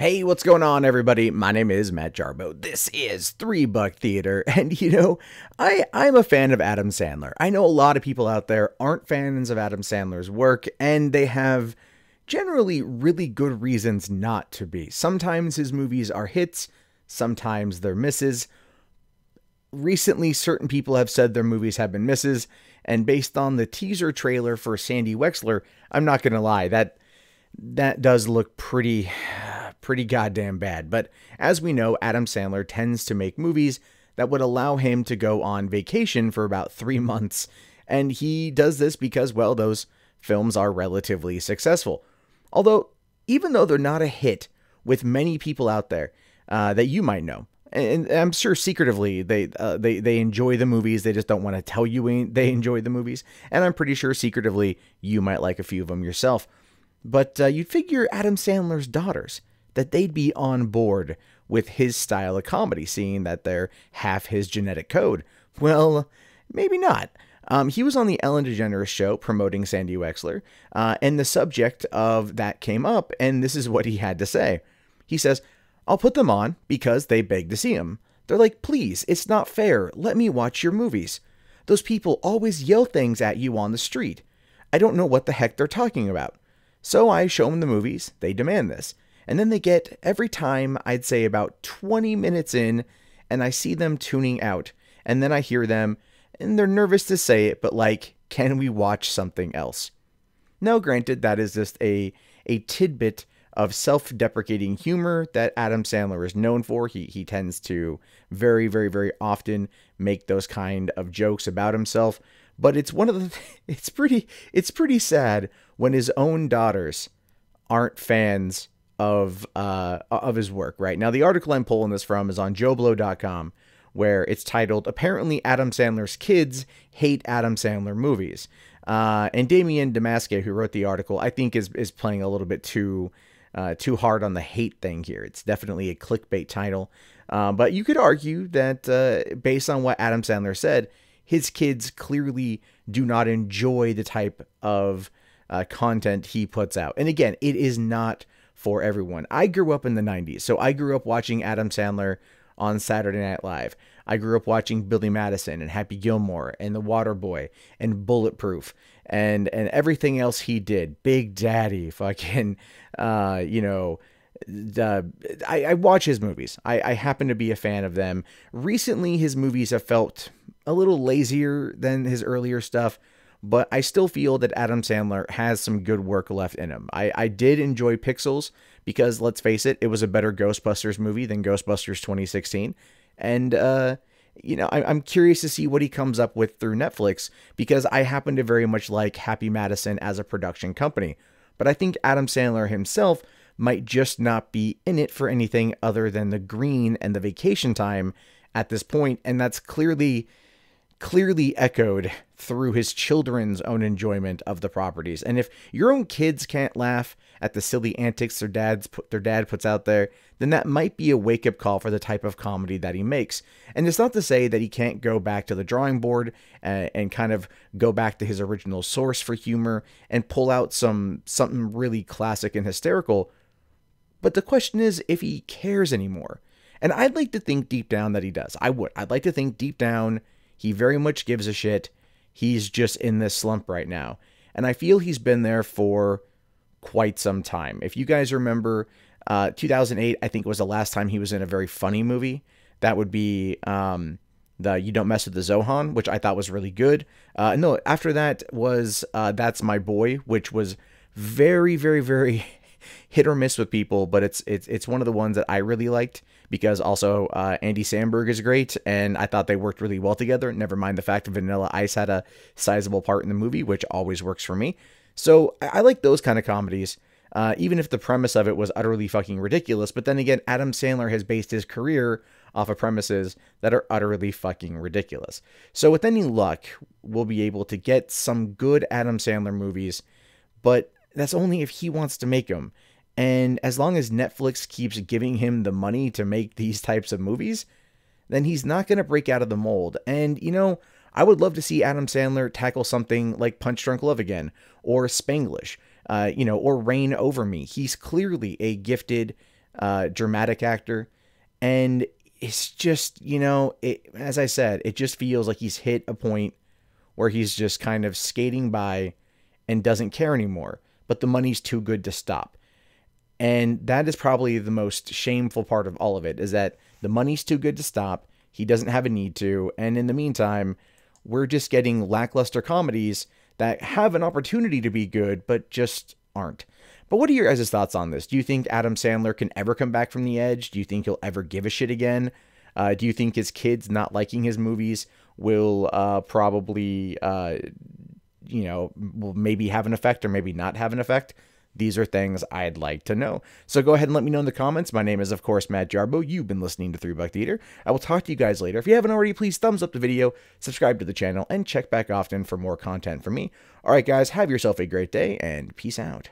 Hey, what's going on, everybody? My name is Matt Jarbo. This is 3 Buck Theater, and I'm a fan of Adam Sandler. I know a lot of people out there aren't fans of Adam Sandler's work, and they have generally really good reasons not to be. Sometimes his movies are hits, sometimes they're misses. Recently, certain people have said their movies have been misses, and based on the teaser trailer for Sandy Wexler, I'm not gonna lie, that does look pretty goddamn bad. But as we know, Adam Sandler tends to make movies that would allow him to go on vacation for about 3 months. And he does this because, well, those films are relatively successful. Although, even though they're not a hit with many people out there that you might know, and I'm sure secretively they enjoy the movies, they just don't want to tell you they enjoy the movies. And I'm pretty sure secretively you might like a few of them yourself. But you'd figure Adam Sandler's daughters, that they'd be on board with his style of comedy, seeing that they're half his genetic code. Well, maybe not. He was on the Ellen DeGeneres show promoting Sandy Wexler, and the subject of that came up, and this is what he had to say. He says, "I'll put them on because they beg to see him. They're like, please, it's not fair. Let me watch your movies. Those people always yell things at you on the street. I don't know what the heck they're talking about. So I show them the movies, they demand this. And then they get, every time, I'd say about 20 minutes in, and I see them tuning out. And then I hear them, and they're nervous to say it, but like, can we watch something else?" Now, granted, that is just a tidbit of self-deprecating humor that Adam Sandler is known for. He tends to very, very, very often make those kind of jokes about himself. But it's one of the, it's pretty sad when his own daughters aren't fans of his work, right? Now, the article I'm pulling this from is on JoBlo.com, where it's titled, "Apparently Adam Sandler's Kids Hate Adam Sandler Movies." And Damien Damasque, who wrote the article, I think is playing a little bit too hard on the hate thing here. It's definitely a clickbait title. But you could argue that based on what Adam Sandler said, his kids clearly do not enjoy the type of content he puts out. And again, it is not for everyone. I grew up in the 90s, so I grew up watching Adam Sandler on Saturday Night Live. I grew up watching Billy Madison and Happy Gilmore and The Waterboy and Bulletproof and everything else he did. Big Daddy, fucking, I watch his movies. I happen to be a fan of them. Recently, his movies have felt a little lazier than his earlier stuff, but I still feel that Adam Sandler has some good work left in him. I did enjoy Pixels because, let's face it, it was a better Ghostbusters movie than Ghostbusters 2016. And, I'm curious to see what he comes up with through Netflix, because I happen to very much like Happy Madison as a production company. But I think Adam Sandler himself might just not be in it for anything other than the green and the vacation time at this point, and that's clearly echoed through his children's own enjoyment of the properties. And if your own kids can't laugh at the silly antics their dad puts out there, then that might be a wake-up call for the type of comedy that he makes. And it's not to say that he can't go back to the drawing board and kind of go back to his original source for humor and pull out something really classic and hysterical. But the question is if he cares anymore. And I'd like to think deep down that he does. I'd like to think deep down he very much gives a shit. He's just in this slump right now. And I feel he's been there for quite some time. If you guys remember, 2008, I think, was the last time he was in a very funny movie. That would be the You Don't Mess with the Zohan, which I thought was really good. No, after that was That's My Boy, which was very, very, very hit or miss with people, but it's one of the ones that I really liked, because also Andy Samberg is great, and I thought they worked really well together. Never mind the fact that Vanilla Ice had a sizable part in the movie, which always works for me. So I like those kind of comedies, even if the premise of it was utterly fucking ridiculous. But then again, Adam Sandler has based his career off of premises that are utterly fucking ridiculous. So with any luck, we'll be able to get some good Adam Sandler movies, but that's only if he wants to make them. And as long as Netflix keeps giving him the money to make these types of movies, then he's not going to break out of the mold. And, I would love to see Adam Sandler tackle something like Punch Drunk Love again, or Spanglish, or Reign Over Me. He's clearly a gifted dramatic actor. And it's just, as I said, it just feels like he's hit a point where he's just kind of skating by and doesn't care anymore. But the money's too good to stop. And that is probably the most shameful part of all of it, is that the money's too good to stop. He doesn't have a need to. And in the meantime, we're just getting lackluster comedies that have an opportunity to be good, but just aren't. But what are your guys' thoughts on this? Do you think Adam Sandler can ever come back from the edge? Do you think he'll ever give a shit again? Do you think his kids not liking his movies will probably, will maybe have an effect or maybe not have an effect? These are things I'd like to know. So go ahead and let me know in the comments. My name is, of course, Matt Jarbo. You've been listening to 3 Buck Theater. I will talk to you guys later. If you haven't already, please thumbs up the video, subscribe to the channel, and check back often for more content from me. All right, guys, have yourself a great day, and peace out.